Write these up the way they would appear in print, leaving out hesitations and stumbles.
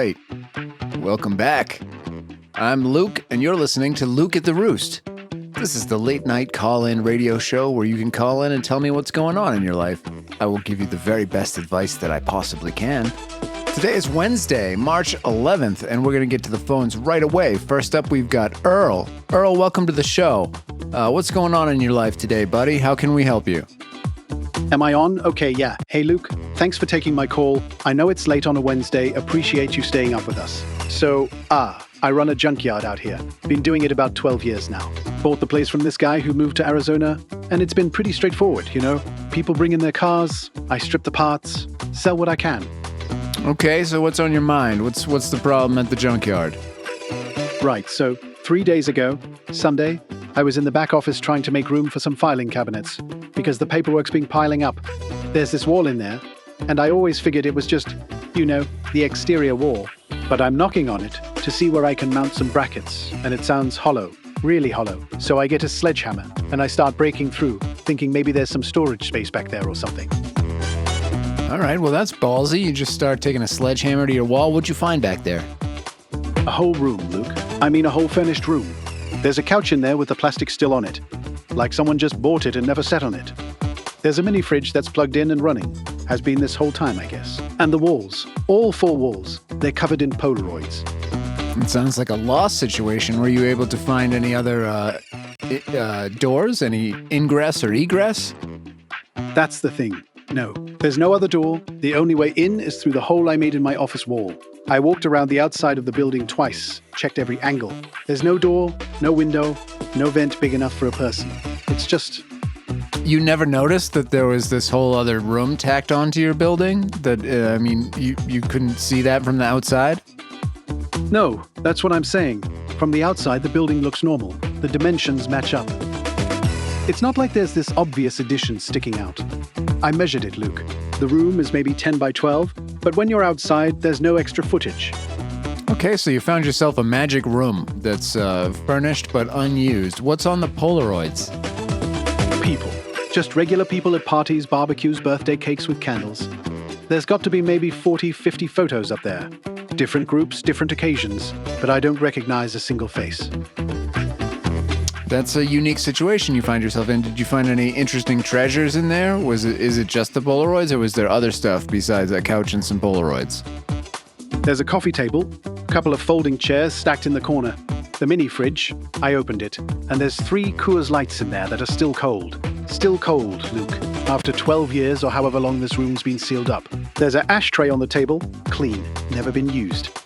right. Welcome back. I'm Luke, and you're listening to Luke at the Roost. This is the late-night call-in radio show where you can call in and tell me what's going on in your life. I will give you the very best advice that I possibly can. Today is Wednesday, March 11th, and we're going to get to the phones right away. First up, we've got Earl. Earl, welcome to the show. What's going on in your life today, buddy? How can we help you? Am I on? Okay, yeah. Hey, Luke, thanks for taking my call. I know it's late on a Wednesday. Appreciate you staying up with us. So, I run a junkyard out here. Been doing it about 12 years now. Bought the place from this guy who moved to Arizona, and it's been pretty straightforward, you know? People bring in their cars, I strip the parts, sell what I can. Okay, so what's on your mind? What's the problem at the junkyard? Right, so 3 days ago, Sunday, I was in the back office trying to make room for some filing cabinets because the paperwork's been piling up. There's this wall in there, and I always figured it was just, you know, the exterior wall. But I'm knocking on it to see where I can mount some brackets, and it sounds hollow, really hollow. So I get a sledgehammer, and I start breaking through, thinking maybe there's some storage space back there or something. All right, well, that's ballsy. You just start taking a sledgehammer to your wall. What'd you find back there? A whole room, Luke. I mean a whole furnished room. There's a couch in there with the plastic still on it, like someone just bought it and never sat on it. There's a mini fridge that's plugged in and running. Has been this whole time, I guess. And the walls, all four walls, they're covered in Polaroids. It sounds like a lost situation. Were you able to find any other doors, any ingress or egress? That's the thing. No, there's no other door. The only way in is through the hole I made in my office wall. I walked around the outside of the building twice, checked every angle. There's no door, no window, no vent big enough for a person. It's just... You never noticed that there was this whole other room tacked onto your building? That, you couldn't see that from the outside? No, that's what I'm saying. From the outside, the building looks normal. The dimensions match up. It's not like there's this obvious addition sticking out. I measured it, Luke. The room is maybe 10 by 12, but when you're outside, there's no extra footage. Okay, so you found yourself a magic room that's furnished but unused. What's on the Polaroids? People. Just regular people at parties, barbecues, birthday cakes with candles. There's got to be maybe 40, 50 photos up there. Different groups, different occasions, but I don't recognize a single face. That's a unique situation you find yourself in. Did you find any interesting treasures in there? Is it just the Polaroids, or was there other stuff besides that couch and some Polaroids? There's a coffee table, a couple of folding chairs stacked in the corner. The mini fridge, I opened it, and there's 3 Coors Lights in there that are still cold. Still cold, Luke, after 12 years or however long this room's been sealed up. There's an ashtray on the table, clean, never been used.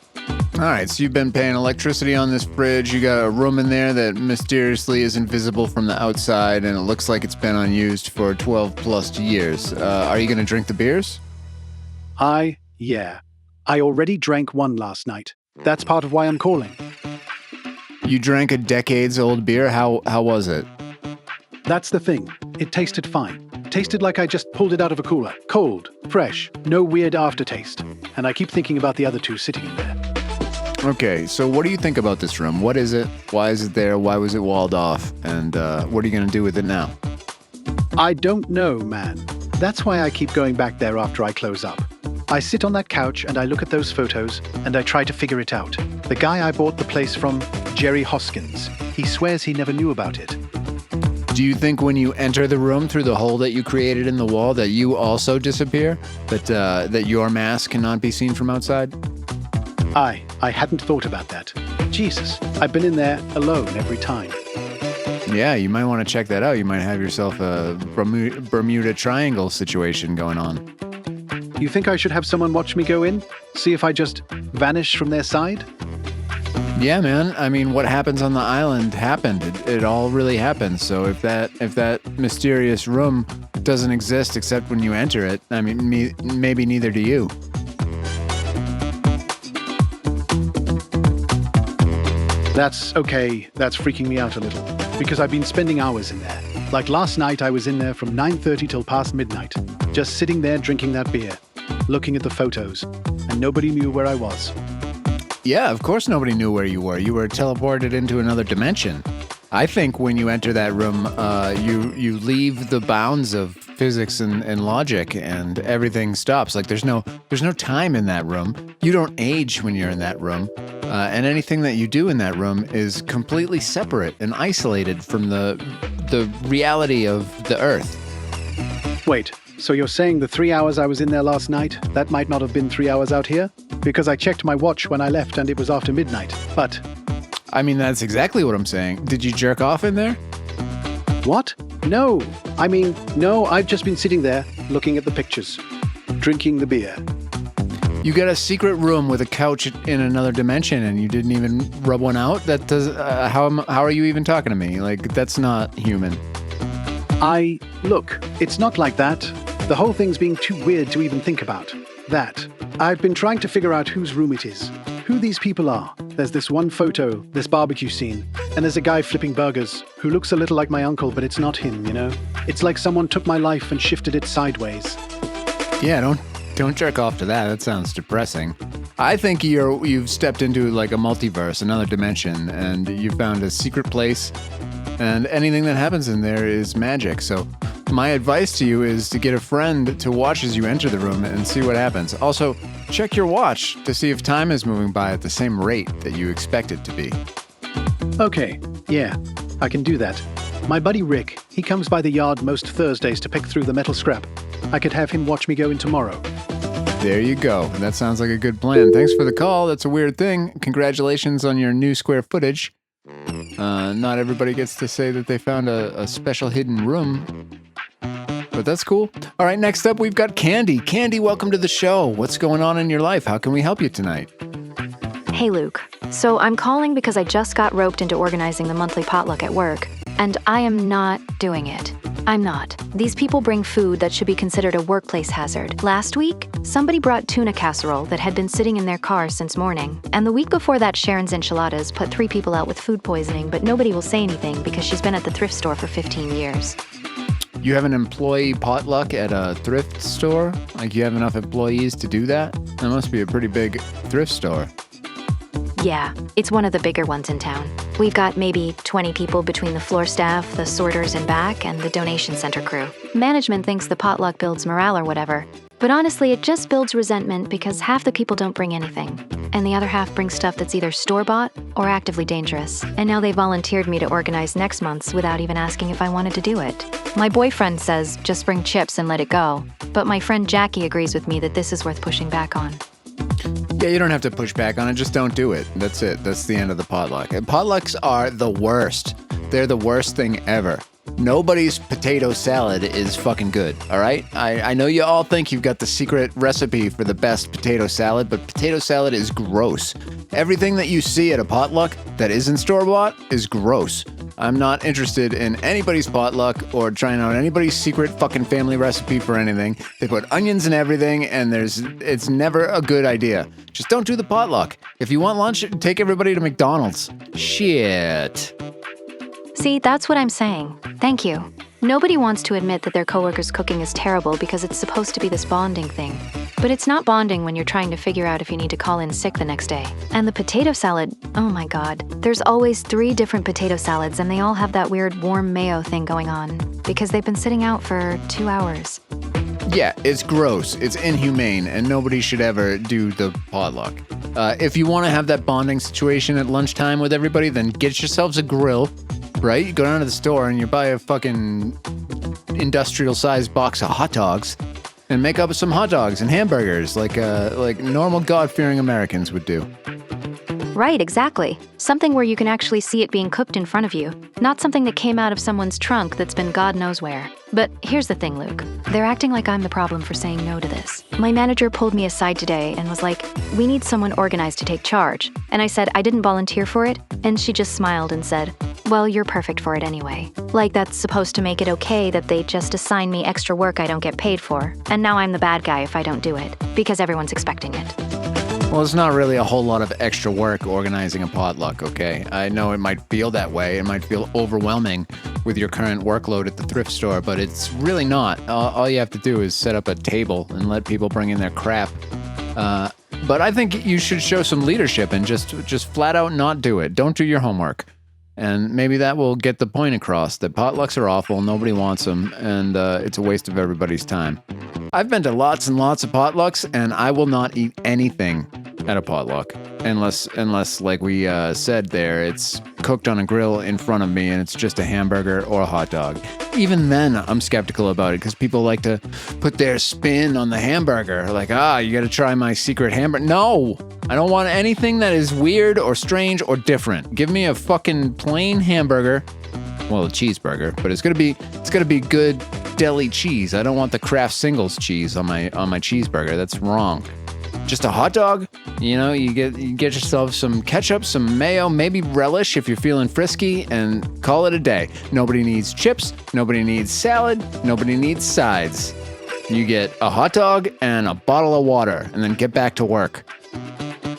All right, so you've been paying electricity on this fridge. You got a room in there that mysteriously is invisible from the outside, and it looks like it's been unused for 12 plus years. Are you going to drink the beers? Yeah. I already drank one last night. That's part of why I'm calling. You drank a decades-old beer? How was it? That's the thing. It tasted fine. Tasted like I just pulled it out of a cooler. Cold, fresh, no weird aftertaste. And I keep thinking about the other 2 sitting in there. Okay, so what do you think about this room? What is it? Why is it there? Why was it walled off? And what are you going to do with it now? I don't know, man. That's why I keep going back there after I close up. I sit on that couch and I look at those photos and I try to figure it out. The guy I bought the place from, Jerry Hoskins, he swears he never knew about it. Do you think when you enter the room through the hole that you created in the wall that you also disappear? That your mask cannot be seen from outside? I hadn't thought about that. Jesus, I've been in there alone every time. Yeah, you might want to check that out. You might have yourself a Bermuda Triangle situation going on. You think I should have someone watch me go in? See if I just vanish from their side? Yeah, man. I mean, what happens on the island happened. It all really happened. So if that mysterious room doesn't exist except when you enter it, I mean, maybe neither do you. That's okay. That's freaking me out a little. Because I've been spending hours in there. Like last night, I was in there from 9:30 till past midnight. Just sitting there drinking that beer. Looking at the photos. And nobody knew where I was. Yeah, of course nobody knew where you were. You were teleported into another dimension. I think when you enter that room, you leave the bounds of physics and logic, and everything stops. Like there's no time in that room. You don't age when you're in that room, and anything that you do in that room is completely separate and isolated from the reality of the Earth. Wait, so you're saying the 3 hours I was in there last night, that might not have been 3 hours out here? Because I checked my watch when I left and it was after midnight. But... I mean, that's exactly what I'm saying. Did you jerk off in there? What? No. No, I've just been sitting there, looking at the pictures, drinking the beer. You got a secret room with a couch in another dimension and you didn't even rub one out? That does... how are you even talking to me? Like, that's not human. Look, it's not like that. The whole thing's being too weird to even think about. That. I've been trying to figure out whose room it is, who these people are. There's this one photo, this barbecue scene, and there's a guy flipping burgers who looks a little like my uncle, but it's not him, you know? It's like someone took my life and shifted it sideways. Yeah, don't jerk off to that. That sounds depressing. I think you've stepped into like a multiverse, another dimension, and you found a secret place, and anything that happens in there is magic. So my advice to you is to get a friend to watch as you enter the room and see what happens. Also, check your watch to see if time is moving by at the same rate that you expect it to be. Okay, yeah, I can do that. My buddy Rick, he comes by the yard most Thursdays to pick through the metal scrap. I could have him watch me go in tomorrow. There you go. That sounds like a good plan. Thanks for the call. That's a weird thing. Congratulations on your new square footage. Not everybody gets to say that they found a special hidden room. But that's cool. All right, next up, we've got Candy. Candy, welcome to the show. What's going on in your life? How can we help you tonight? Hey, Luke. So I'm calling because I just got roped into organizing the monthly potluck at work, and I am not doing it. I'm not. These people bring food that should be considered a workplace hazard. Last week, somebody brought tuna casserole that had been sitting in their car since morning. And the week before that, Sharon's enchiladas put 3 people out with food poisoning, but nobody will say anything because she's been at the thrift store for 15 years. You have an employee potluck at a thrift store? Like you have enough employees to do that? That must be a pretty big thrift store. Yeah, it's one of the bigger ones in town. We've got maybe 20 people between the floor staff, the sorters in back, and the donation center crew. Management thinks the potluck builds morale or whatever, but honestly it just builds resentment because half the people don't bring anything, and the other half brings stuff that's either store-bought or actively dangerous. And now they volunteered me to organize next month's without even asking if I wanted to do it. My boyfriend says just bring chips and let it go, but my friend Jackie agrees with me that this is worth pushing back on. Yeah, you don't have to push back on it. Just don't do it. That's it. That's the end of the potluck. And potlucks are the worst. They're the worst thing ever. Nobody's potato salad is fucking good, all right? I know you all think you've got the secret recipe for the best potato salad, but potato salad is gross. Everything that you see at a potluck that isn't store-bought is gross. I'm not interested in anybody's potluck or trying out anybody's secret fucking family recipe for anything. They put onions in everything, and it's never a good idea. Just don't do the potluck. If you want lunch, take everybody to McDonald's. Shit. See, that's what I'm saying. Thank you. Nobody wants to admit that their coworkers' cooking is terrible because it's supposed to be this bonding thing. But it's not bonding when you're trying to figure out if you need to call in sick the next day. And the potato salad, oh my god. There's always 3 different potato salads and they all have that weird warm mayo thing going on because they've been sitting out for 2 hours. Yeah, it's gross, it's inhumane, and nobody should ever do the potluck. If you want to have that bonding situation at lunchtime with everybody, then get yourselves a grill, right? You go down to the store and you buy a fucking industrial-sized box of hot dogs and make up some hot dogs and hamburgers like normal God-fearing Americans would do. Right, exactly. Something where you can actually see it being cooked in front of you, not something that came out of someone's trunk that's been God knows where. But here's the thing, Luke. They're acting like I'm the problem for saying no to this. My manager pulled me aside today and was like, "We need someone organized to take charge." And I said I didn't volunteer for it, and she just smiled and said, "Well, you're perfect for it anyway." Like that's supposed to make it okay that they just assign me extra work I don't get paid for, and now I'm the bad guy if I don't do it, because everyone's expecting it. Well, it's not really a whole lot of extra work organizing a potluck, okay? I know it might feel that way. It might feel overwhelming with your current workload at the thrift store, but it's really not. All you have to do is set up a table and let people bring in their crap. But I think you should show some leadership and just flat out not do it. Don't do your homework. And maybe that will get the point across that potlucks are awful, nobody wants them, and it's a waste of everybody's time. I've been to lots and lots of potlucks, and I will not eat anything at a potluck unless like we said there, it's cooked on a grill in front of me and it's just a hamburger or a hot dog. Even then, I'm skeptical about it because people like to put their spin on the hamburger. Like, you got to try my secret hamburger. No, I don't want anything that is weird or strange or different. Give me a fucking plain hamburger. Well, a cheeseburger, but it's gonna be good deli cheese. I don't want the Kraft Singles cheese on my cheeseburger. That's wrong. Just a hot dog, you get yourself some ketchup, some mayo, maybe relish if you're feeling frisky, and call it a day. Nobody needs chips, nobody needs salad, nobody needs sides. You get a hot dog and a bottle of water, and then get back to work.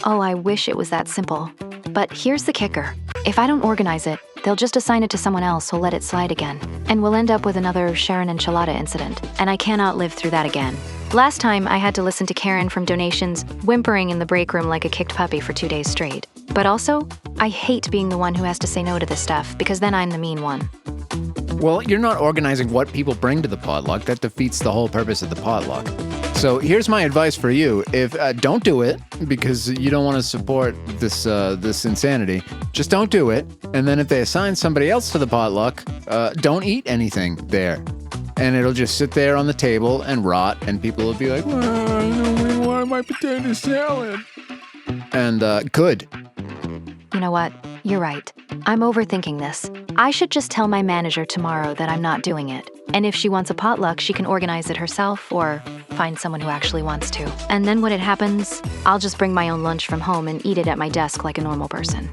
Oh, I wish it was that simple. But here's the kicker. If I don't organize it, they'll just assign it to someone else who'll let it slide again. And we'll end up with another Sharon Enchilada incident. And I cannot live through that again. Last time, I had to listen to Karen from Donations whimpering in the break room like a kicked puppy for 2 days straight. But also, I hate being the one who has to say no to this stuff, because then I'm the mean one. Well, you're not organizing what people bring to the potluck. That defeats the whole purpose of the potluck. So here's my advice for you. If don't do it because you don't want to support this insanity, just don't do it. And then if they assign somebody else to the potluck, don't eat anything there. And it'll just sit there on the table and rot, and people will be like, I don't really want my potato salad. And good. You know what? You're right. I'm overthinking this. I should just tell my manager tomorrow that I'm not doing it. And if she wants a potluck, she can organize it herself or find someone who actually wants to. And then when it happens, I'll just bring my own lunch from home and eat it at my desk like a normal person.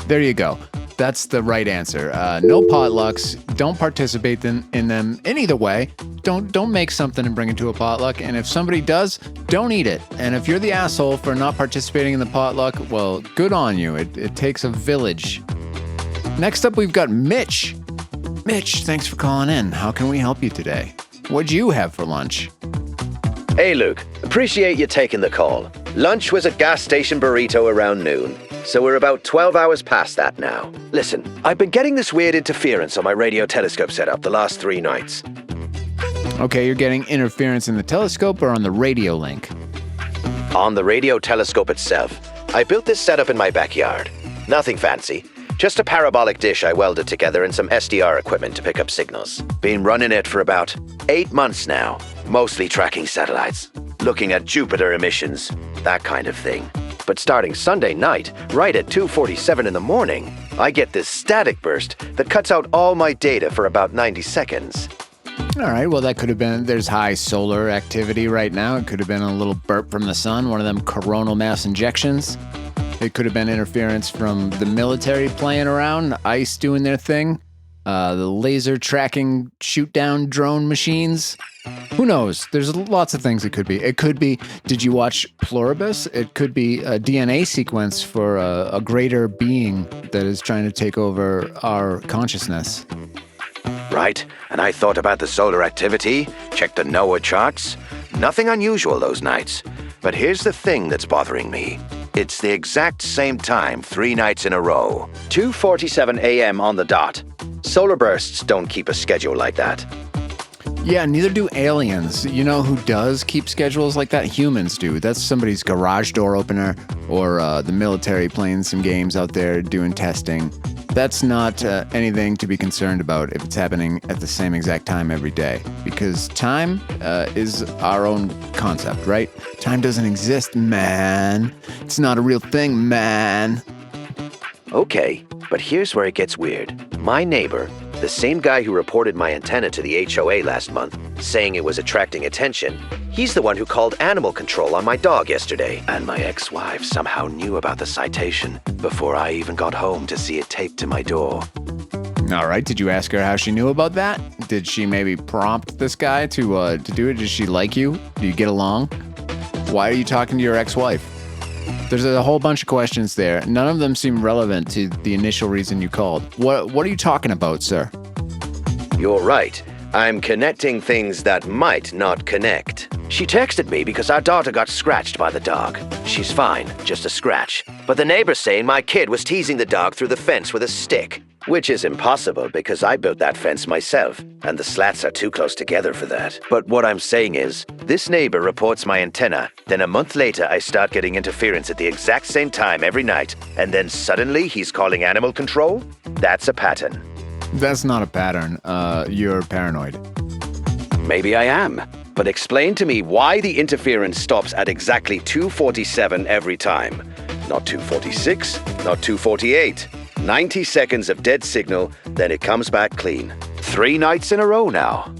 There you go. That's the right answer. No potlucks. Don't participate in them in either way. Don't make something and bring it to a potluck. And if somebody does, don't eat it. And if you're the asshole for not participating in the potluck, well, good on you. It takes a village. Next up, we've got Mitch. Mitch, thanks for calling in. How can we help you today? What'd you have for lunch? Hey, Luke. Appreciate you taking the call. Lunch was a gas station burrito around noon, so we're about 12 hours past that now. Listen, I've been getting this weird interference on my radio telescope setup the last 3 nights. Okay, you're getting interference in the telescope or on the radio link? On the radio telescope itself. I built this setup in my backyard. Nothing fancy. Just a parabolic dish I welded together and some SDR equipment to pick up signals. Been running it for about 8 months now, mostly tracking satellites, looking at Jupiter emissions, that kind of thing. But starting Sunday night, right at 2:47 in the morning, I get this static burst that cuts out all my data for about 90 seconds. All right, well, that could have been, there's high solar activity right now. It could have been a little burp from the sun, one of them coronal mass injections. It could have been interference from the military playing around, ICE doing their thing, the laser tracking shoot-down drone machines. Who knows? There's lots of things it could be. It could be, did you watch Pluribus? It could be a DNA sequence for a greater being that is trying to take over our consciousness. Right, and I thought about the solar activity, checked the NOAA charts. Nothing unusual those nights. But here's the thing that's bothering me. It's the exact same time 3 nights in a row. 2:47 a.m. on the dot. Solar bursts don't keep a schedule like that. Yeah, neither do aliens. You know who does keep schedules like that? Humans do. That's somebody's garage door opener or the military playing some games out there doing testing. That's not anything to be concerned about if it's happening at the same exact time every day. Because time is our own concept, right? Time doesn't exist, man. It's not a real thing, man. Okay, but here's where it gets weird. My neighbor, the same guy who reported my antenna to the HOA last month, saying it was attracting attention, he's the one who called animal control on my dog yesterday. And my ex-wife somehow knew about the citation before I even got home to see it taped to my door. All right, did you ask her how she knew about that? Did she maybe prompt this guy to do it? Does she like you? Do you get along? Why are you talking to your ex-wife? There's a whole bunch of questions there. None of them seem relevant to the initial reason you called. What are you talking about, sir? You're right. I'm connecting things that might not connect. She texted me because our daughter got scratched by the dog. She's fine, just a scratch. But the neighbor's saying my kid was teasing the dog through the fence with a stick, which is impossible because I built that fence myself, and the slats are too close together for that. But what I'm saying is, this neighbor reports my antenna, then a month later I start getting interference at the exact same time every night, and then suddenly he's calling animal control? That's a pattern. That's not a pattern. You're paranoid. Maybe I am. But explain to me why the interference stops at exactly 2:47 every time. Not 2:46, not 2:48. 90 seconds of dead signal, then it comes back clean. 3 nights in a row now.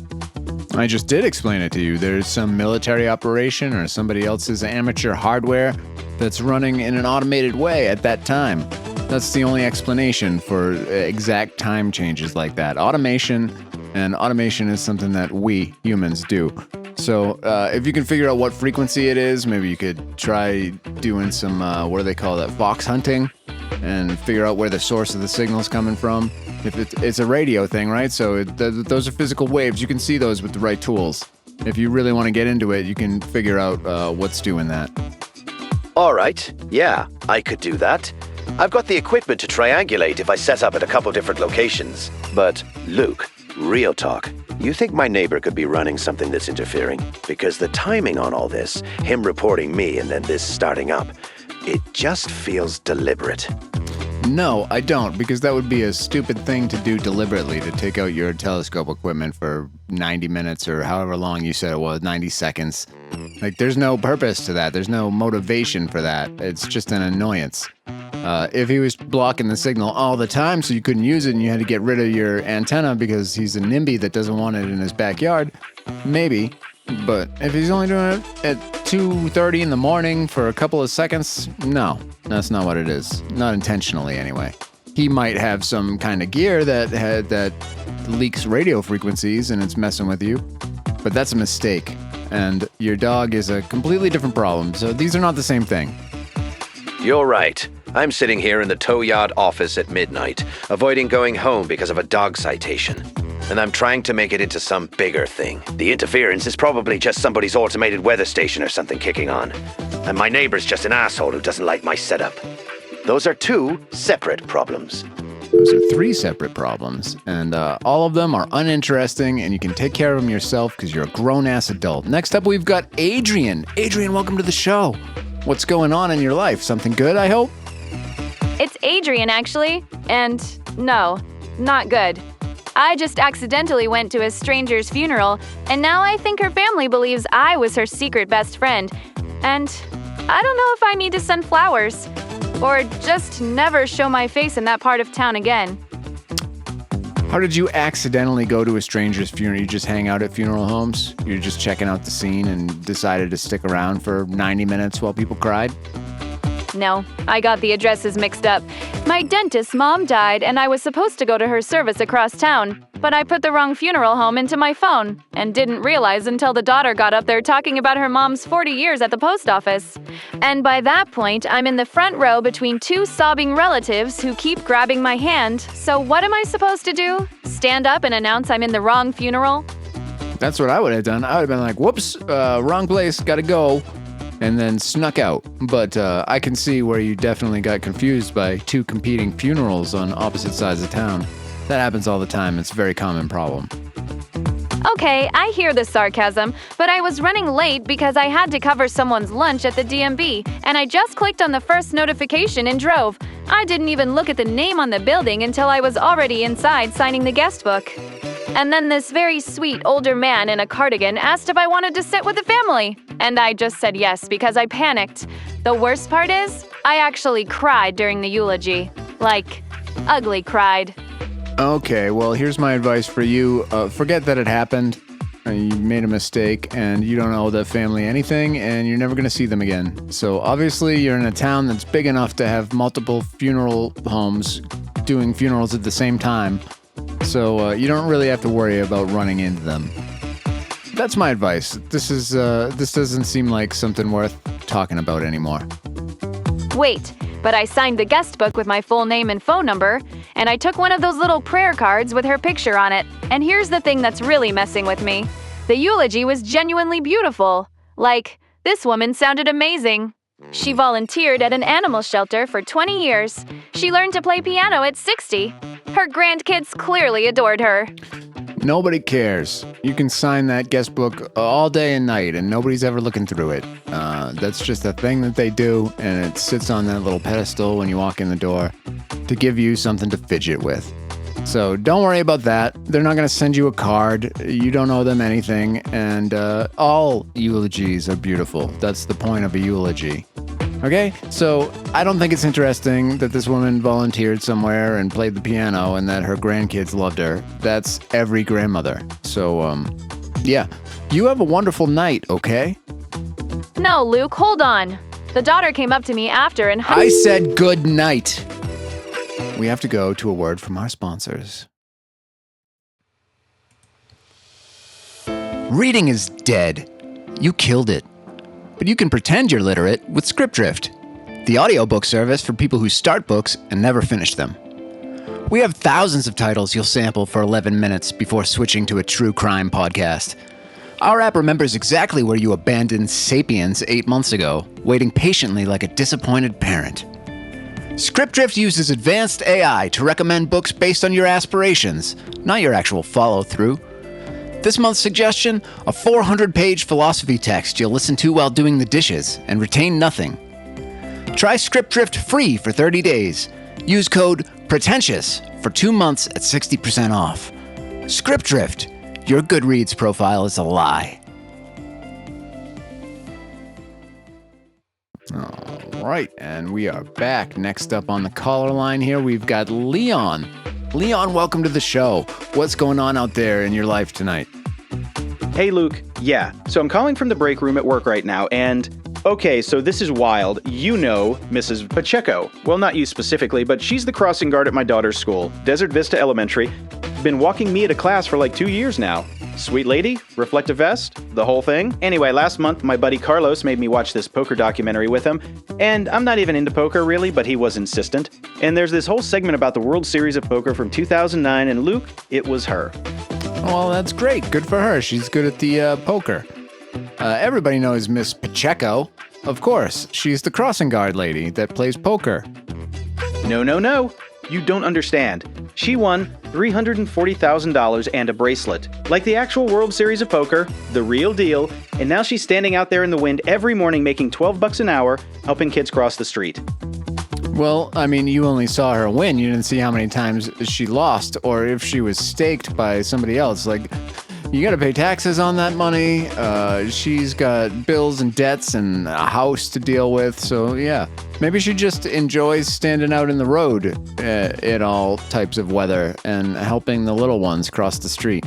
I just did explain it to you. There's some military operation or somebody else's amateur hardware that's running in an automated way at that time. That's the only explanation for exact time changes like that. Automation is something that we humans do. So if you can figure out what frequency it is, maybe you could try doing some, what do they call that, fox hunting, and figure out where the source of the signal's coming from. If it's a radio thing, right? So those are physical waves. You can see those with the right tools. If you really want to get into it, you can figure out what's doing that. All right, yeah, I could do that. I've got the equipment to triangulate if I set up at a couple different locations. But, Luke, real talk. You think my neighbor could be running something that's interfering? Because the timing on all this, him reporting me and then this starting up, it just feels deliberate. No, I don't, because that would be a stupid thing to do deliberately, to take out your telescope equipment for 90 minutes or however long you said it was, 90 seconds. Like, there's no purpose to that. There's no motivation for that. It's just an annoyance. If he was blocking the signal all the time so you couldn't use it and you had to get rid of your antenna because he's a NIMBY that doesn't want it in his backyard, maybe. But if he's only doing it at 2:30 in the morning for a couple of seconds, no, that's not what it is. Not intentionally, anyway. He might have some kind of gear that leaks radio frequencies and it's messing with you, but that's a mistake. And your dog is a completely different problem, so these are not the same thing. You're right. I'm sitting here in the tow yard office at midnight, avoiding going home because of a dog citation. And I'm trying to make it into some bigger thing. The interference is probably just somebody's automated weather station or something kicking on. And my neighbor's just an asshole who doesn't like my setup. Those are 2 separate problems. Those are 3 separate problems, and all of them are uninteresting, and you can take care of them yourself because you're a grown-ass adult. Next up, we've got Adrian. Adrian, welcome to the show. What's going on in your life? Something good, I hope? It's Adrian, actually. And no, not good. I just accidentally went to a stranger's funeral, and now I think her family believes I was her secret best friend. And I don't know if I need to send flowers, or just never show my face in that part of town again. How did you accidentally go to a stranger's funeral? You just hang out at funeral homes? You're just checking out the scene and decided to stick around for 90 minutes while people cried? No, I got the addresses mixed up. My dentist's mom died, and I was supposed to go to her service across town, but I put the wrong funeral home into my phone and didn't realize until the daughter got up there talking about her mom's 40 years at the post office. And by that point, I'm in the front row between 2 sobbing relatives who keep grabbing my hand. So what am I supposed to do? Stand up and announce I'm in the wrong funeral? That's what I would have done. I would have been like, whoops, wrong place, gotta go. And then snuck out. But I can see where you definitely got confused by 2 competing funerals on opposite sides of town. That happens all the time. It's a very common problem. Okay, I hear the sarcasm, but I was running late because I had to cover someone's lunch at the DMV, and I just clicked on the first notification and drove. I didn't even look at the name on the building until I was already inside signing the guest book. And then this very sweet older man in a cardigan asked if I wanted to sit with the family. And I just said yes because I panicked. The worst part is, I actually cried during the eulogy. Like, ugly cried. Okay, well, here's my advice for you. Forget that it happened. You made a mistake, and you don't owe that family anything, and you're never going to see them again. So obviously, you're in a town that's big enough to have multiple funeral homes doing funerals at the same time. So you don't really have to worry about running into them. That's my advice. This doesn't seem like something worth talking about anymore. Wait, but I signed the guest book with my full name and phone number, and I took one of those little prayer cards with her picture on it. And here's the thing that's really messing with me. The eulogy was genuinely beautiful. Like, this woman sounded amazing. She volunteered at an animal shelter for 20 years. She learned to play piano at 60. Her grandkids clearly adored her. Nobody cares. You can sign that guest book all day and night, and nobody's ever looking through it. That's just a thing that they do, and it sits on that little pedestal when you walk in the door to give you something to fidget with. So don't worry about that. They're not going to send you a card. You don't owe them anything, and all eulogies are beautiful. That's the point of a eulogy. Okay, so I don't think it's interesting that this woman volunteered somewhere and played the piano and that her grandkids loved her. That's every grandmother. So, yeah, you have a wonderful night, okay? No, Luke, hold on. The daughter came up to me after and I said good night. We have to go to a word from our sponsors. Reading is dead. You killed it. But you can pretend you're literate with Scriptdrift, the audiobook service for people who start books and never finish them. We have thousands of titles you'll sample for 11 minutes before switching to a true crime podcast. Our app remembers exactly where you abandoned Sapiens 8 months ago, waiting patiently like a disappointed parent. Scriptdrift uses advanced AI to recommend books based on your aspirations, not your actual follow-through. This month's suggestion, a 400-page philosophy text you'll listen to while doing the dishes and retain nothing. Try Scriptdrift free for 30 days. Use code PRETENTIOUS for 2 months at 60% off. Scriptdrift, your Goodreads profile is a lie. All right, and we are back. Next up on the caller line here, we've got Leon. Leon, welcome to the show. What's going on out there in your life tonight? Hey, Luke. Yeah, so I'm calling from the break room at work right now, and okay, so this is wild. You know Mrs. Pacheco. Well, not you specifically, but she's the crossing guard at my daughter's school, Desert Vista Elementary. Been walking me to class for like 2 years now. Sweet lady, reflective vest, the whole thing. Anyway, last month, my buddy Carlos made me watch this poker documentary with him, and I'm not even into poker really, but he was insistent. And there's this whole segment about the World Series of Poker from 2009, and Luke, it was her. Well, that's great. Good for her. She's good at the poker. Everybody knows Miss Pacheco. Of course, she's the crossing guard lady that plays poker. No. You don't understand. She won $340,000 and a bracelet. Like the actual World Series of Poker, the real deal, and now she's standing out there in the wind every morning making $12 an hour, helping kids cross the street. Well, I mean, you only saw her win. You didn't see how many times she lost or if she was staked by somebody else. Like, you got to pay taxes on that money. She's got bills and debts and a house to deal with. So, yeah, maybe she just enjoys standing out in the road in all types of weather and helping the little ones cross the street.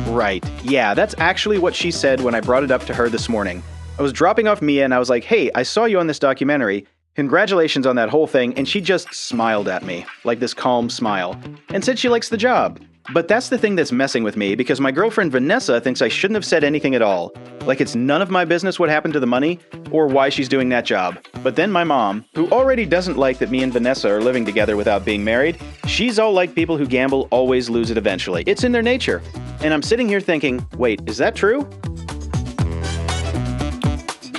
Right. Yeah, that's actually what she said when I brought it up to her this morning. I was dropping off Mia and I was like, hey, I saw you on this documentary. Congratulations on that whole thing. And she just smiled at me, like this calm smile, and said she likes the job. But that's the thing that's messing with me, because my girlfriend Vanessa thinks I shouldn't have said anything at all. Like it's none of my business what happened to the money, or why she's doing that job. But then my mom, who already doesn't like that me and Vanessa are living together without being married, she's all like people who gamble always lose it eventually. It's in their nature. And I'm sitting here thinking, wait, is that true?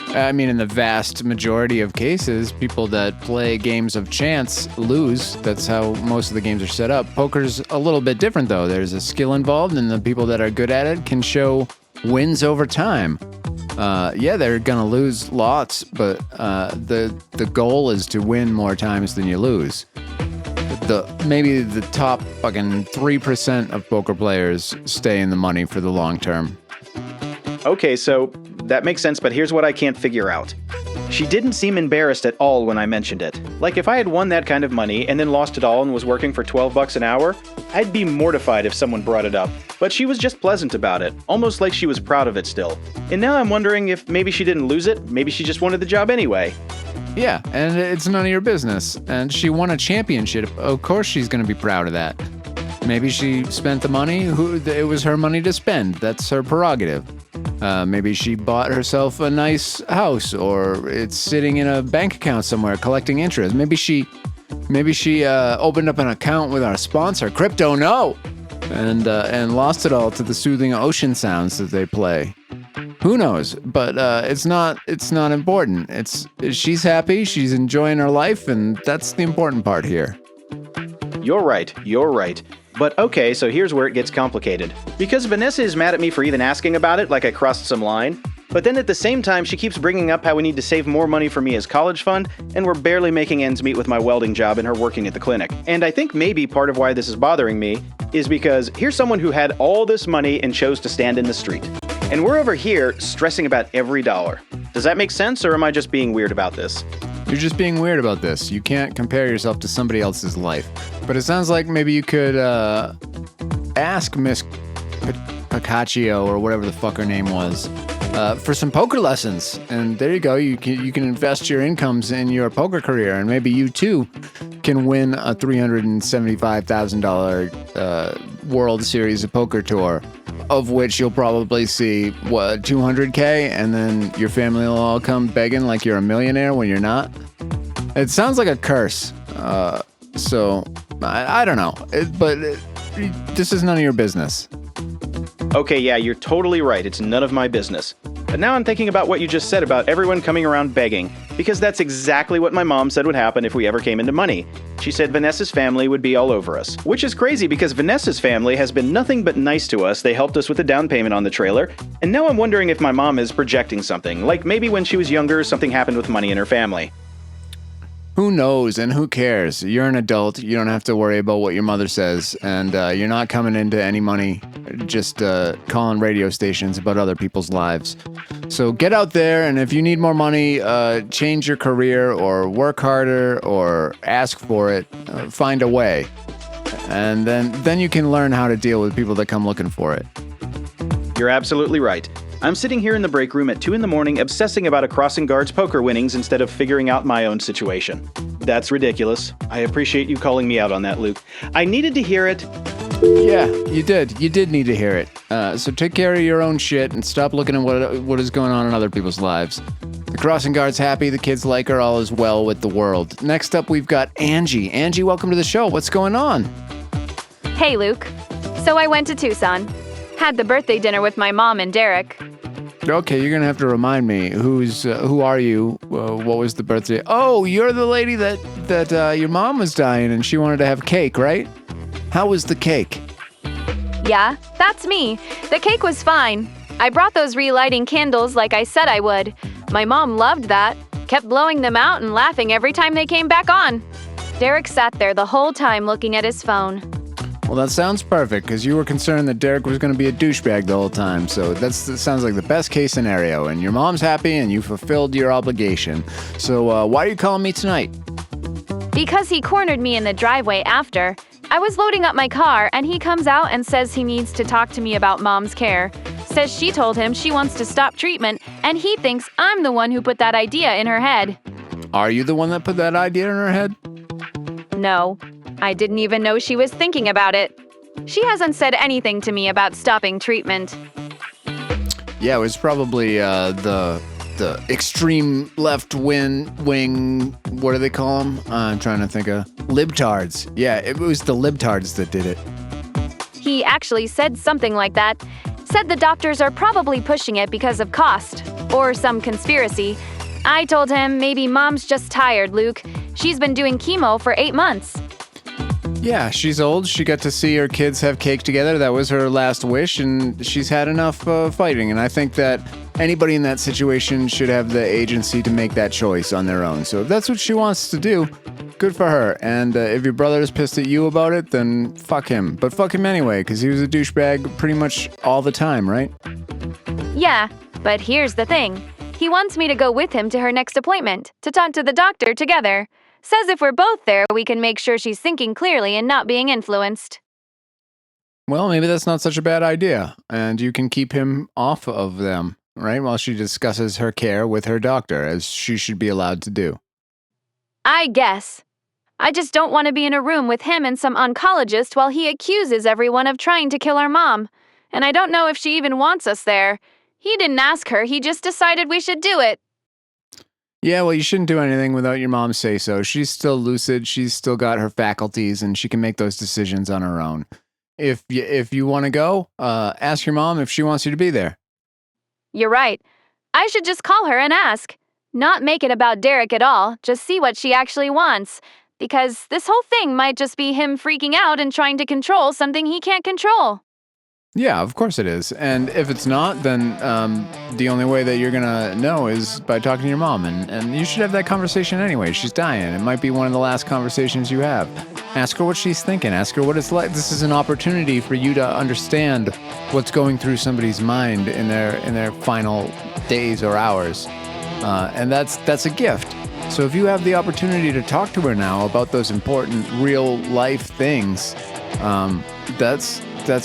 I mean, in the vast majority of cases, people that play games of chance lose. That's how most of the games are set up. Poker's a little bit different, though. There's a skill involved, and the people that are good at it can show wins over time. Yeah, they're going to lose lots, but the goal is to win more times than you lose. Maybe the top fucking 3% of poker players stay in the money for the long term. Okay, so that makes sense, but here's what I can't figure out. She didn't seem embarrassed at all when I mentioned it. Like, if I had won that kind of money and then lost it all and was working for $12 an hour, I'd be mortified if someone brought it up. But she was just pleasant about it, almost like she was proud of it still. And now I'm wondering if maybe she didn't lose it, maybe she just wanted the job anyway. Yeah, and it's none of your business. And she won a championship. Of course she's going to be proud of that. Maybe she spent the money. It was her money to spend. That's her prerogative. Maybe she bought herself a nice house, or it's sitting in a bank account somewhere collecting interest. Maybe she opened up an account with our sponsor, Crypto No, and lost it all to the soothing ocean sounds that they play. Who knows? But it's not important. She's happy, she's enjoying her life, and that's the important part here. You're right. But okay, so here's where it gets complicated. Because Vanessa is mad at me for even asking about it, like I crossed some line. But then at the same time, she keeps bringing up how we need to save more money for Mia's college fund, and we're barely making ends meet with my welding job and her working at the clinic. And I think maybe part of why this is bothering me is because here's someone who had all this money and chose to stand in the street. And we're over here stressing about every dollar. Does that make sense, or am I just being weird about this? You're just being weird about this. You can't compare yourself to somebody else's life. But it sounds like maybe you could ask Miss Piccaccio, or whatever the fuck her name was, for some poker lessons. And there you go. You can invest your incomes in your poker career, and maybe you too can win a $375,000 World Series of Poker tour, of which you'll probably see, what, $200K, and then your family will all come begging like you're a millionaire when you're not. It sounds like a curse. So I don't know. But this is none of your business. Okay, yeah, you're totally right. It's none of my business. But now I'm thinking about what you just said about everyone coming around begging, because that's exactly what my mom said would happen if we ever came into money. She said Vanessa's family would be all over us, which is crazy because Vanessa's family has been nothing but nice to us. They helped us with the down payment on the trailer, and now I'm wondering if my mom is projecting something, like maybe when she was younger, something happened with money in her family. Who knows and who cares? You're an adult. You don't have to worry about what your mother says, and you're not coming into any money just calling radio stations about other people's lives. So get out there, and if you need more money, change your career or work harder or ask for it. Find a way. And then you can learn how to deal with people that come looking for it. You're absolutely right. I'm sitting here in the break room at 2 a.m. obsessing about a crossing guard's poker winnings instead of figuring out my own situation. That's ridiculous. I appreciate you calling me out on that, Luke. I needed to hear it. Yeah, you did. You did need to hear it. So take care of your own shit and stop looking at what is going on in other people's lives. The crossing guard's happy, the kids like her, all is well with the world. Next up, we've got Angie. Angie, welcome to the show. What's going on? Hey, Luke. So I went to Tucson. Had the birthday dinner with my mom and Derek. Okay, you're gonna have to remind me. Who are you? What was the birthday? Oh, you're the lady that your mom was dying and she wanted to have cake, right? How was the cake? Yeah, that's me. The cake was fine. I brought those relighting candles like I said I would. My mom loved that. Kept blowing them out and laughing every time they came back on. Derek sat there the whole time looking at his phone. Well, that sounds perfect, because you were concerned that Derek was going to be a douchebag the whole time, so that sounds like the best case scenario, and your mom's happy and you fulfilled your obligation. So why are you calling me tonight? Because he cornered me in the driveway after. I was loading up my car, and he comes out and says he needs to talk to me about Mom's care. Says she told him she wants to stop treatment, and he thinks I'm the one who put that idea in her head. Are you the one that put that idea in her head? No. I didn't even know she was thinking about it. She hasn't said anything to me about stopping treatment. Yeah, it was probably the extreme left wing, what do they call them? I'm trying to think of libtards. Yeah, it was the libtards that did it. He actually said something like that. Said the doctors are probably pushing it because of cost, or some conspiracy. I told him maybe Mom's just tired, Luke. She's been doing chemo for 8 months. Yeah, she's old. She got to see her kids have cake together. That was her last wish, and she's had enough fighting. And I think that anybody in that situation should have the agency to make that choice on their own. So if that's what she wants to do, good for her. And if your brother is pissed at you about it, then fuck him. But fuck him anyway, because he was a douchebag pretty much all the time, right? Yeah, but here's the thing. He wants me to go with him to her next appointment, to talk to the doctor together. Says if we're both there, we can make sure she's thinking clearly and not being influenced. Well, maybe that's not such a bad idea, and you can keep him off of them, right, while she discusses her care with her doctor, as she should be allowed to do. I guess. I just don't want to be in a room with him and some oncologist while he accuses everyone of trying to kill our mom. And I don't know if she even wants us there. He didn't ask her, he just decided we should do it. Yeah, well, you shouldn't do anything without your mom say so. She's still lucid, she's still got her faculties, and she can make those decisions on her own. If you want to go, ask your mom if she wants you to be there. You're right. I should just call her and ask. Not make it about Derek at all, just see what she actually wants. Because this whole thing might just be him freaking out and trying to control something he can't control. Yeah, of course it is. And if it's not, then the only way that you're going to know is by talking to your mom. And you should have that conversation anyway. She's dying. It might be one of the last conversations you have. Ask her what she's thinking. Ask her what it's like. This is an opportunity for you to understand what's going through somebody's mind in their final days or hours. And that's a gift. So if you have the opportunity to talk to her now about those important real life things, that's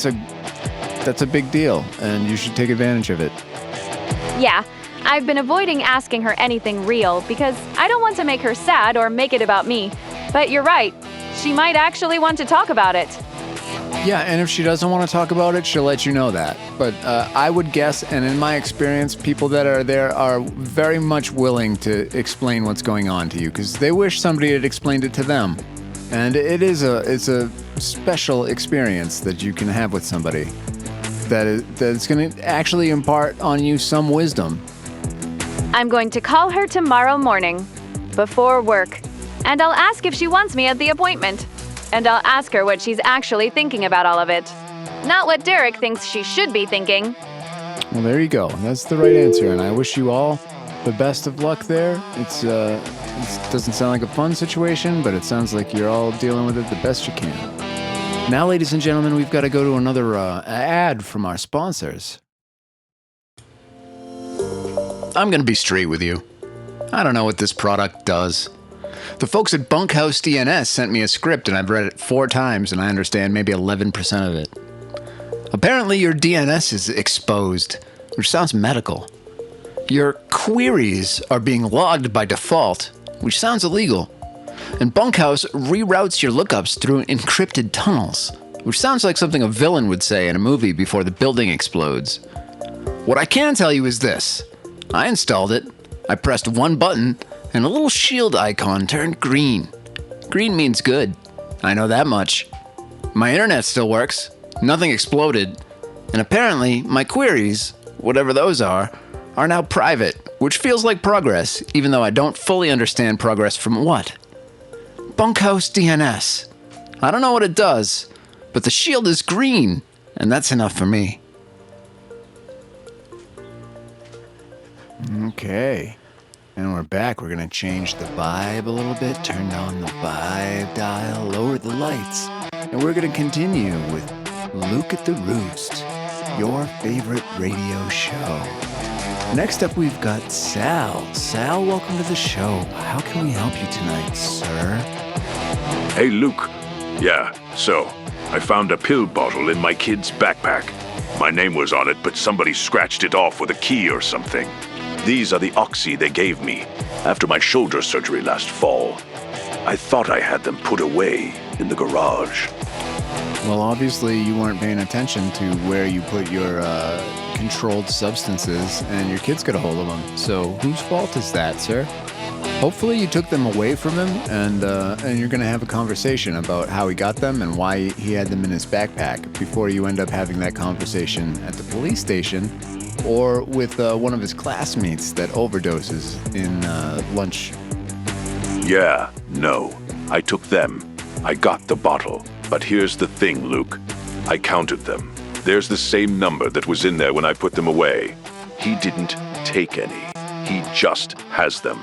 a big deal, and you should take advantage of it. Yeah, I've been avoiding asking her anything real because I don't want to make her sad or make it about me. But you're right, she might actually want to talk about it. Yeah, and if she doesn't want to talk about it, she'll let you know that. But I would guess, and in my experience, people that are there are very much willing to explain what's going on to you because they wish somebody had explained it to them. And it's a special experience that you can have with somebody that's going to actually impart on you some wisdom. I'm going to call her tomorrow morning, before work, and I'll ask if she wants me at the appointment. And I'll ask her what she's actually thinking about all of it. Not what Derek thinks she should be thinking. Well, there you go. That's the right answer, and I wish you all the best of luck there. It doesn't sound like a fun situation, but it sounds like you're all dealing with it the best you can. Now, ladies and gentlemen, we've got to go to another ad from our sponsors. I'm going to be straight with you. I don't know what this product does. The folks at Bunkhouse DNS sent me a script, and I've read it 4 times, and I understand maybe 11% of it. Apparently, your DNS is exposed, which sounds medical. Your queries are being logged by default, which sounds illegal. And Bunkhouse reroutes your lookups through encrypted tunnels, which sounds like something a villain would say in a movie before the building explodes. What I can tell you is this. I installed it, I pressed one button, and a little shield icon turned green. Green means good. I know that much. My internet still works, nothing exploded, and apparently my queries, whatever those are now private, which feels like progress, even though I don't fully understand progress from what. Bunkhouse DNS. I don't know what it does, but the shield is green, and that's enough for me. Okay. And we're back. We're going to change the vibe a little bit, turn down the vibe dial, lower the lights. And we're going to continue with Luke at the Roost, your favorite radio show. Next up, we've got Sal. Sal, welcome to the show. How can we help you tonight, sir? Hey, Luke. Yeah, so, I found a pill bottle in my kid's backpack. My name was on it, but somebody scratched it off with a key or something. These are the oxy they gave me after my shoulder surgery last fall. I thought I had them put away in the garage. Well, obviously you weren't paying attention to where you put your controlled substances, and your kids got a hold of them. So whose fault is that, sir? Hopefully you took them away from him, and you're going to have a conversation about how he got them and why he had them in his backpack before you end up having that conversation at the police station or with one of his classmates that overdoses in lunch. Yeah, no. I took them. I got the bottle. But here's the thing, Luke. I counted them. There's the same number that was in there when I put them away. He didn't take any. He just has them.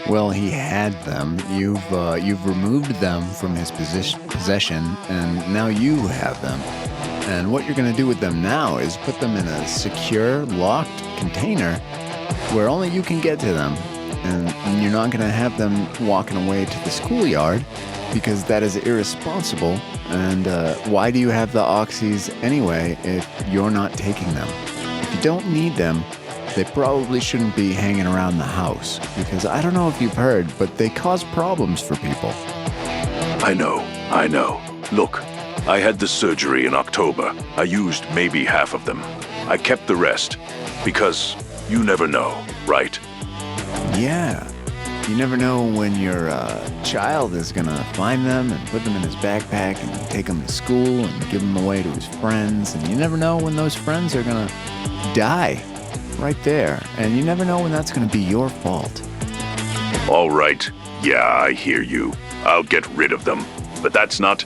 Well, he had them. You've removed them from his possession, and now you have them. And what you're going to do with them now is put them in a secure, locked container where only you can get to them. And you're not going to have them walking away to the schoolyard because that is irresponsible. And why do you have the oxys anyway if you're not taking them? If you don't need them, they probably shouldn't be hanging around the house because I don't know if you've heard, but they cause problems for people. I know. Look, I had the surgery in October. I used maybe half of them. I kept the rest because you never know, right? Yeah. You never know when your child is going to find them and put them in his backpack and take them to school and give them away to his friends. And you never know when those friends are going to die right there, and you never know when that's going to be your fault. All right. Yeah, I hear you. I'll get rid of them. But that's not...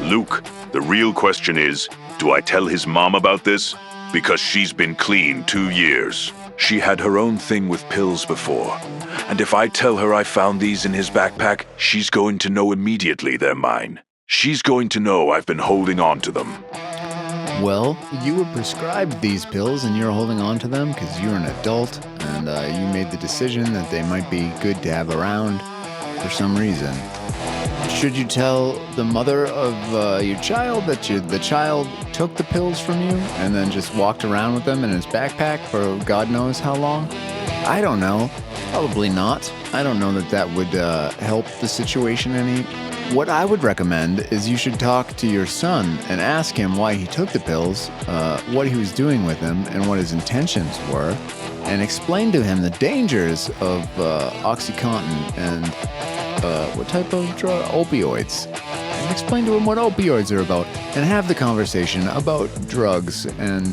Luke, the real question is, do I tell his mom about this? Because she's been clean 2 years. She had her own thing with pills before. And if I tell her I found these in his backpack, she's going to know immediately they're mine. She's going to know I've been holding on to them. Well, you were prescribed these pills and you're holding on to them because you're an adult and you made the decision that they might be good to have around for some reason. Should you tell the mother of your child that the child took the pills from you and then just walked around with them in his backpack for God knows how long? I don't know. Probably not. I don't know that would help the situation any. What I would recommend is you should talk to your son and ask him why he took the pills, what he was doing with them, and what his intentions were, and explain to him the dangers of OxyContin and what type of drug? Opioids. And explain to him what opioids are about, and have the conversation about drugs and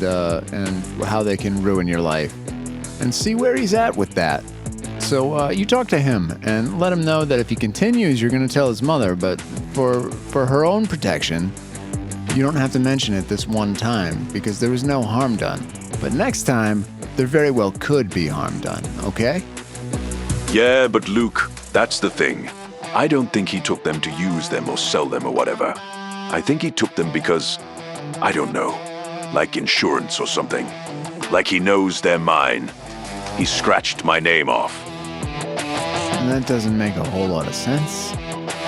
how they can ruin your life, and see where he's at with that. So you talk to him and let him know that if he continues, you're going to tell his mother, but for her own protection, you don't have to mention it this one time because there was no harm done. But next time, there very well could be harm done, okay? Yeah, but Luke, that's the thing. I don't think he took them to use them or sell them or whatever. I think he took them because, I don't know, like insurance or something. Like he knows they're mine. He scratched my name off. And that doesn't make a whole lot of sense.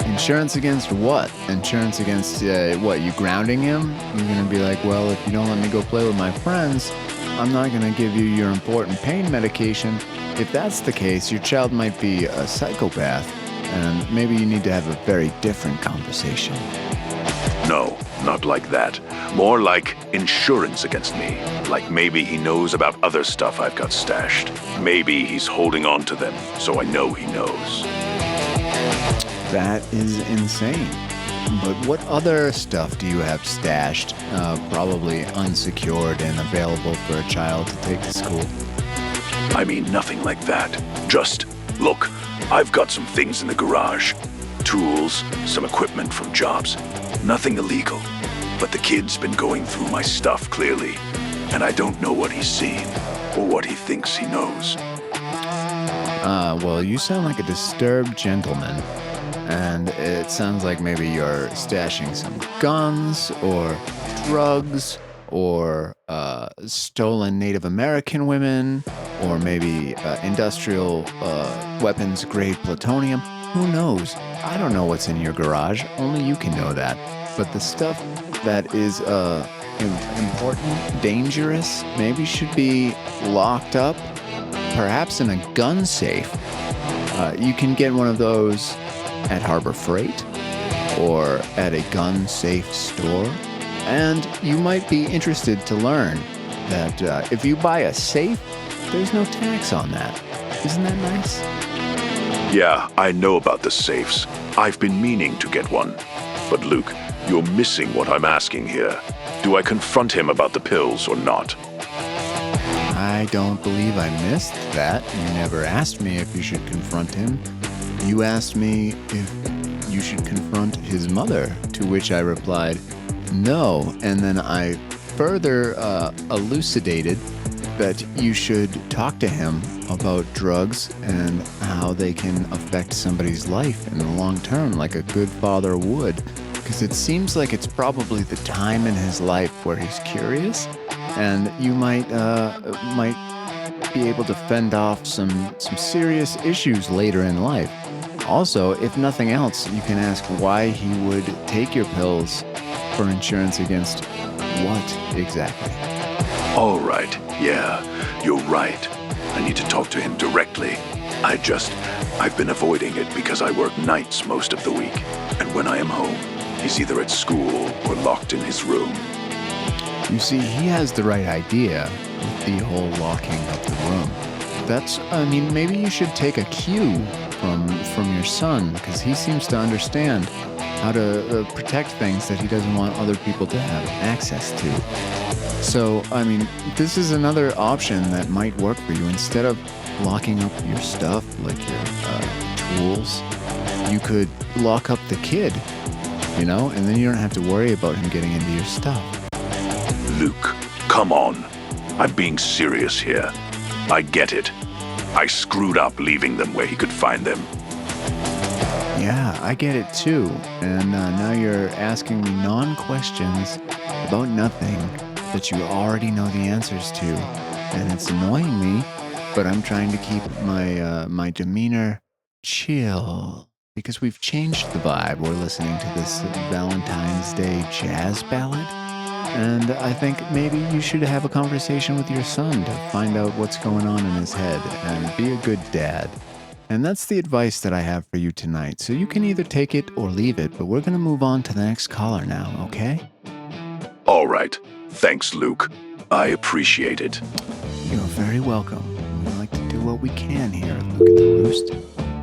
Insurance against what? Insurance against what? You grounding him? You're going to be like, well, if you don't let me go play with my friends, I'm not going to give you your important pain medication. If that's the case, your child might be a psychopath, and maybe you need to have a very different conversation. No, not like that. More like insurance against me. Like maybe he knows about other stuff I've got stashed. Maybe he's holding on to them, so I know he knows. That is insane. But what other stuff do you have stashed, probably unsecured and available for a child to take to school? I mean, nothing like that. Just, look, I've got some things in the garage. Tools, some equipment from jobs. Nothing illegal. But the kid's been going through my stuff, clearly. And I don't know what he's seen, or what he thinks he knows. Well, you sound like a disturbed gentleman. And it sounds like maybe you're stashing some guns, or drugs, or stolen Native American women, or maybe industrial weapons-grade plutonium. Who knows? I don't know what's in your garage. Only you can know that. But the stuff that is important, dangerous, maybe should be locked up, perhaps in a gun safe. You can get one of those at Harbor Freight or at a gun safe store. And you might be interested to learn that if you buy a safe, there's no tax on that. Isn't that nice? Yeah, I know about the safes. I've been meaning to get one. But Luke, you're missing what I'm asking here. Do I confront him about the pills or not? I don't believe I missed that. You never asked me if you should confront him. You asked me if you should confront his mother, to which I replied, no. And then I further elucidated that you should talk to him about drugs and how they can affect somebody's life in the long term, like a good father would. Because it seems like it's probably the time in his life where he's curious, and you might be able to fend off some serious issues later in life. Also, if nothing else, you can ask why he would take your pills for insurance against what exactly? All right, yeah, you're right. I need to talk to him directly. I've been avoiding it because I work nights most of the week, and when I am home, he's either at school or locked in his room. You see, he has the right idea with the whole locking up the room. Maybe you should take a cue from your son, because he seems to understand how to protect things that he doesn't want other people to have access to. So, I mean, this is another option that might work for you. Instead of locking up your stuff, like your tools, you could lock up the kid, and then you don't have to worry about him getting into your stuff. Luke, come on. I'm being serious here. I get it. I screwed up leaving them where he could find them. Yeah, I get it too. And now you're asking me non-questions about nothing that you already know the answers to. And it's annoying me, but I'm trying to keep my demeanor chill. Because we've changed the vibe. We're listening to this Valentine's Day jazz ballad. And I think maybe you should have a conversation with your son to find out what's going on in his head and be a good dad. And that's the advice that I have for you tonight. So you can either take it or leave it, but we're going to move on to the next caller now, okay? All right. Thanks, Luke. I appreciate it. You're very welcome. We like to do what we can here at Luke at the Roost.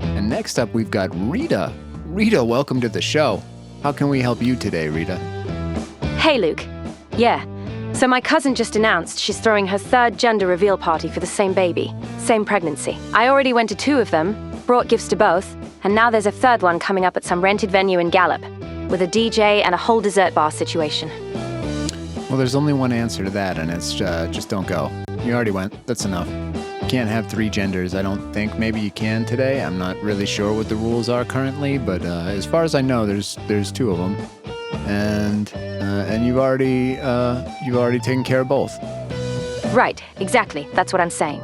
And next up, we've got Rita. Rita, welcome to the show. How can we help you today, Rita? Hey, Luke. Yeah. So my cousin just announced she's throwing her third gender reveal party for the same baby, same pregnancy. I already went to 2 of them, brought gifts to both, and now there's a third one coming up at some rented venue in Gallup, with a DJ and a whole dessert bar situation. Well, there's only one answer to that, and it's just don't go. You already went. That's enough. You can't have 3 genders, I don't think. Maybe you can today. I'm not really sure what the rules are currently, but as far as I know, there's 2 of them. And you've already taken care of both. Right, exactly. That's what I'm saying.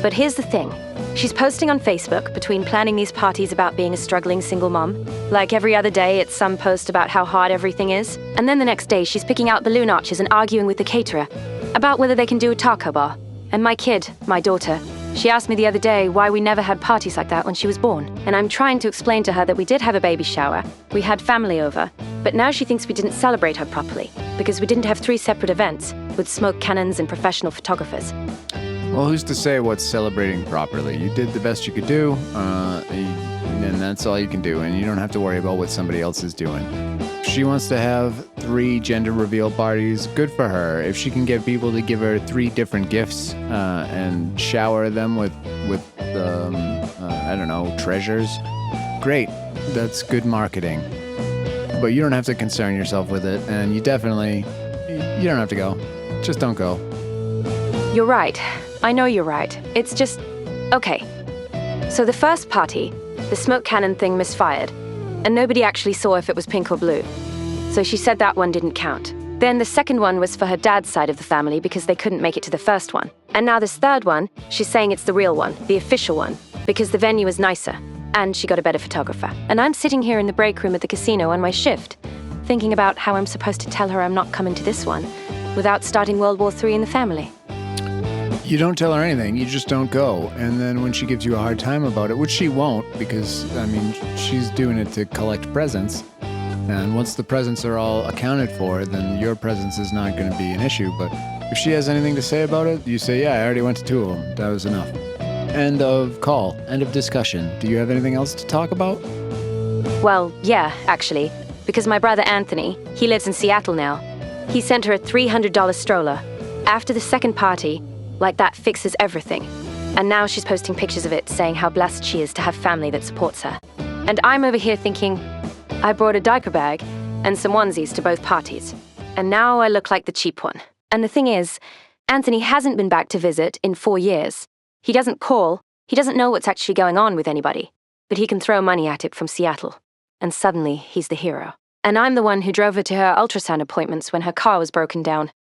But here's the thing. She's posting on Facebook between planning these parties about being a struggling single mom. Like every other day, it's some post about how hard everything is. And then the next day, she's picking out balloon arches and arguing with the caterer about whether they can do a taco bar. And my kid, my daughter, she asked me the other day why we never had parties like that when she was born. And I'm trying to explain to her that we did have a baby shower, we had family over, but now she thinks we didn't celebrate her properly, because we didn't have 3 separate events, with smoke cannons and professional photographers. Well, who's to say what's celebrating properly? You did the best you could do, and that's all you can do, and you don't have to worry about what somebody else is doing. If she wants to have 3 gender reveal parties, good for her. If she can get people to give her 3 different gifts and shower them with I don't know, treasures, great. That's good marketing. But you don't have to concern yourself with it, and you don't have to go. Just don't go. You're right. I know you're right. It's just... Okay. So the first party, the smoke cannon thing misfired, and nobody actually saw if it was pink or blue. So she said that one didn't count. Then the second one was for her dad's side of the family because they couldn't make it to the first one. And now this third one, she's saying it's the real one, the official one, because the venue is nicer, and she got a better photographer. And I'm sitting here in the break room at the casino on my shift, thinking about how I'm supposed to tell her I'm not coming to this one without starting World War III in the family. You don't tell her anything, you just don't go. And then when she gives you a hard time about it, which she won't, because, she's doing it to collect presents. And once the presents are all accounted for, then your presence is not going to be an issue. But if she has anything to say about it, you say, yeah, I already went to 2 of them. That was enough. End of call. End of discussion. Do you have anything else to talk about? Well, yeah, actually. Because my brother Anthony, he lives in Seattle now. He sent her a $300 stroller. After the second party, like that fixes everything. And now she's posting pictures of it, saying how blessed she is to have family that supports her. And I'm over here thinking, I brought a diaper bag and some onesies to both parties. And now I look like the cheap one. And the thing is, Anthony hasn't been back to visit in 4 years. He doesn't call, he doesn't know what's actually going on with anybody. But he can throw money at it from Seattle. And suddenly, he's the hero. And I'm the one who drove her to her ultrasound appointments when her car was broken down.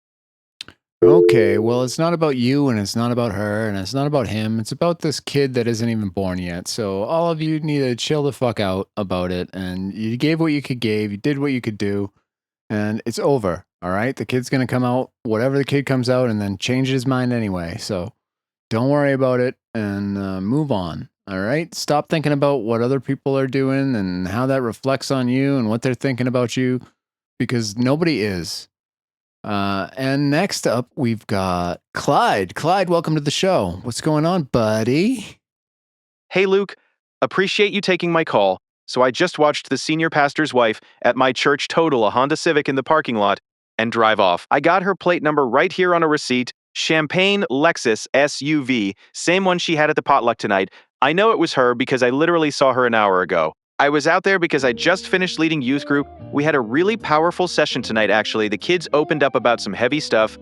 Okay, well, it's not about you, and it's not about her, and it's not about him. It's about this kid that isn't even born yet. So all of you need to chill the fuck out about it. And you gave what you could give, you did what you could do, and it's over, all right? The kid's going to come out, whatever the kid comes out, and then change his mind anyway. So don't worry about it, and move on, all right? Stop thinking about what other people are doing and how that reflects on you and what they're thinking about you, because nobody is. And next up, we've got Clyde. Clyde, welcome to the show. What's going on, buddy? Hey, Luke. Appreciate you taking my call. So I just watched the senior pastor's wife at my church total a Honda Civic in the parking lot, and drive off. I got her plate number right here on a receipt. Champagne Lexus SUV, same one she had at the potluck tonight. I know it was her because I literally saw her an hour ago. I was out there because I just finished leading youth group. We had a really powerful session tonight, actually. The kids opened up about some heavy stuff.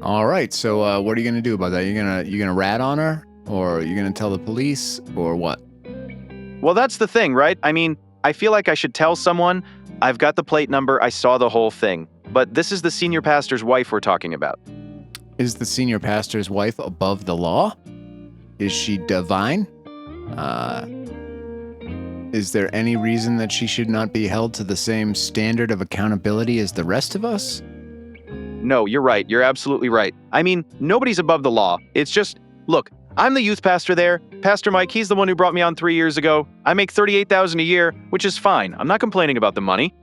All right, so what are you gonna do about that? You gonna rat on her, or are you gonna tell the police, or what? Well, that's the thing, right? I mean, I feel like I should tell someone. I've got the plate number. I saw the whole thing. But this is the senior pastor's wife we're talking about. Is the senior pastor's wife above the law? Is she divine? Is there any reason that she should not be held to the same standard of accountability as the rest of us? No, you're right. You're absolutely right. I mean, nobody's above the law. It's just, look, I'm the youth pastor there. Pastor Mike, he's the one who brought me on 3 years ago. I make $38,000 a year, which is fine. I'm not complaining about the money.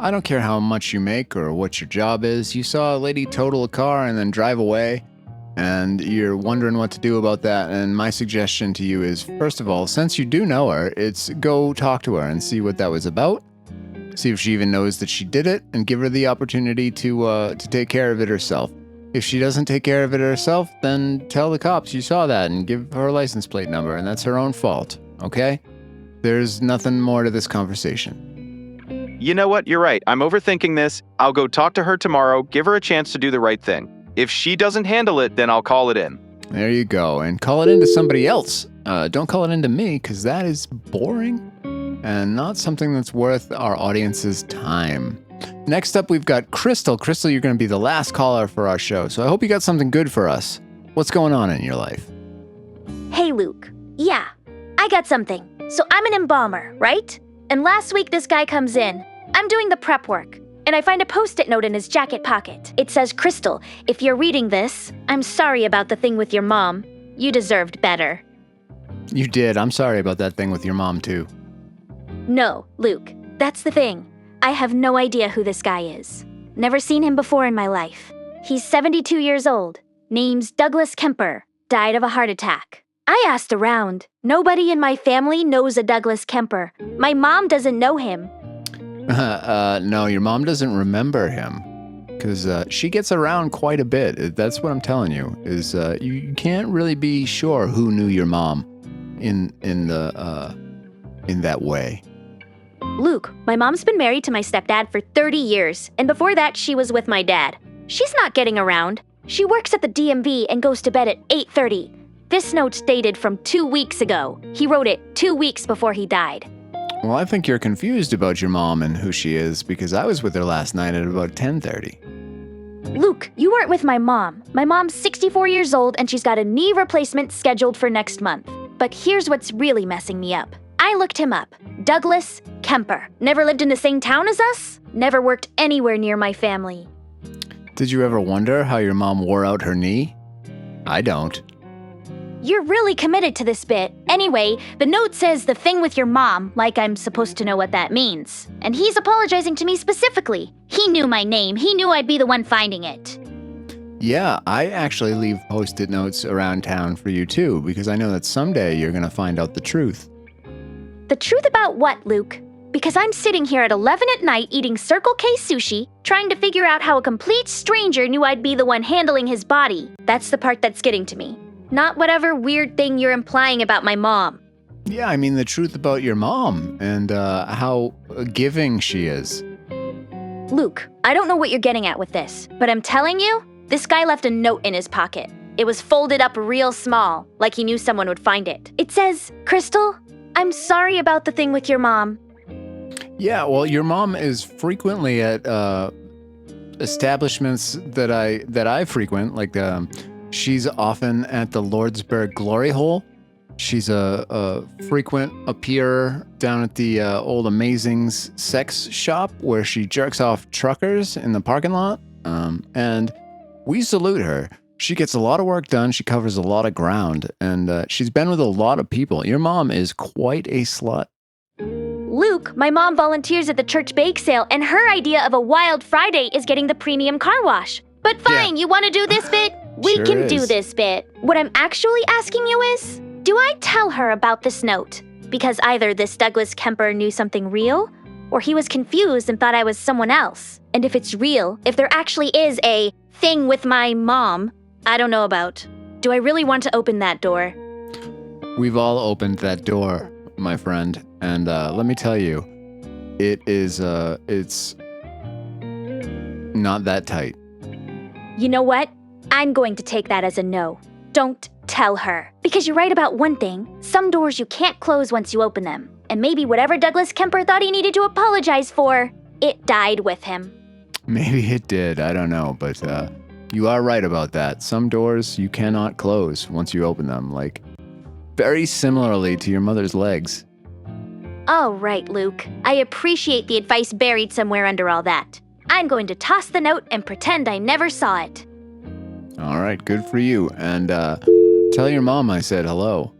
I don't care how much you make or what your job is. You saw a lady total a car and then drive away, and you're wondering what to do about that. And my suggestion to you is, first of all, since you do know her, it's go talk to her and see what that was about. See if she even knows that she did it, and give her the opportunity to take care of it herself. If she doesn't take care of it herself, then tell the cops you saw that and give her license plate number, and that's her own fault, okay? There's nothing more to this conversation. You know what? You're right. I'm overthinking this. I'll go talk to her tomorrow, give her a chance to do the right thing. If she doesn't handle it, then I'll call it in. There you go, and call it into somebody else. Don't call it into me, because that is boring and not something that's worth our audience's time. Next up, we've got Crystal. Crystal, you're going to be the last caller for our show, so I hope you got something good for us. What's going on in your life? Hey, Luke. Yeah, I got something. So I'm an embalmer, right? And last week this guy comes in. I'm doing the prep work, and I find a Post-it note in his jacket pocket. It says, Crystal, if you're reading this, I'm sorry about the thing with your mom. You deserved better. You did. I'm sorry about that thing with your mom, too. No, Luke, that's the thing. I have no idea who this guy is. Never seen him before in my life. He's 72 years old. Name's Douglas Kemper. Died of a heart attack. I asked around. Nobody in my family knows a Douglas Kemper. My mom doesn't know him. No, your mom doesn't remember him. Because she gets around quite a bit. That's what I'm telling you, is you can't really be sure who knew your mom in that way. Luke, my mom's been married to my stepdad for 30 years, and before that, she was with my dad. She's not getting around. She works at the DMV and goes to bed at 8:30. This note's dated from 2 weeks ago. He wrote it 2 weeks before he died. Well, I think you're confused about your mom and who she is, because I was with her last night at about 10:30. Luke, you weren't with my mom. My mom's 64 years old, and she's got a knee replacement scheduled for next month. But here's what's really messing me up. I looked him up. Douglas Kemper. Never lived in the same town as us. Never worked anywhere near my family. Did you ever wonder how your mom wore out her knee? I don't. You're really committed to this bit. Anyway, the note says the thing with your mom, like I'm supposed to know what that means. And he's apologizing to me specifically. He knew my name. He knew I'd be the one finding it. Yeah, I actually leave Post-it notes around town for you too, because I know that someday you're going to find out the truth. The truth about what, Luke? Because I'm sitting here at 11 at night eating Circle K sushi, trying to figure out how a complete stranger knew I'd be the one handling his body. That's the part that's getting to me. Not whatever weird thing you're implying about my mom. Yeah, I mean the truth about your mom and how giving she is. Luke, I don't know what you're getting at with this, but I'm telling you, this guy left a note in his pocket. It was folded up real small, like he knew someone would find it. It says, Crystal, I'm sorry about the thing with your mom. Yeah, well, your mom is frequently at establishments that I frequent. Like, she's often at the Lordsburg Glory Hole. She's a frequent appearer down at the old Amazing's sex shop where she jerks off truckers in the parking lot. And we salute her. She gets a lot of work done. She covers a lot of ground, and she's been with a lot of people. Your mom is quite a slut. Luke, my mom volunteers at the church bake sale, and her idea of a Wild Friday is getting the premium car wash. But fine, You want to do this bit? We Sure can is. do this bit. What I'm actually asking you is, do I tell her about this note? Because either this Douglas Kemper knew something real, Or he was confused and thought I was someone else. And if it's real, if there actually is a thing with my mom, I don't know about. Do I really want to open that door? We've all opened that door, my friend, and let me tell you, it's not that tight. You know what? I'm going to take that as a no. Don't tell her. Because you're right about one thing. Some doors you can't close once you open them. And maybe whatever Douglas Kemper thought he needed to apologize for, it died with him. Maybe it did, I don't know, but you are right about that. Some doors you cannot close once you open them, like very similarly to your mother's legs. All right, Luke. I appreciate the advice buried somewhere under all that. I'm going to toss the note and pretend I never saw it. All right, good for you. And tell your mom I said hello.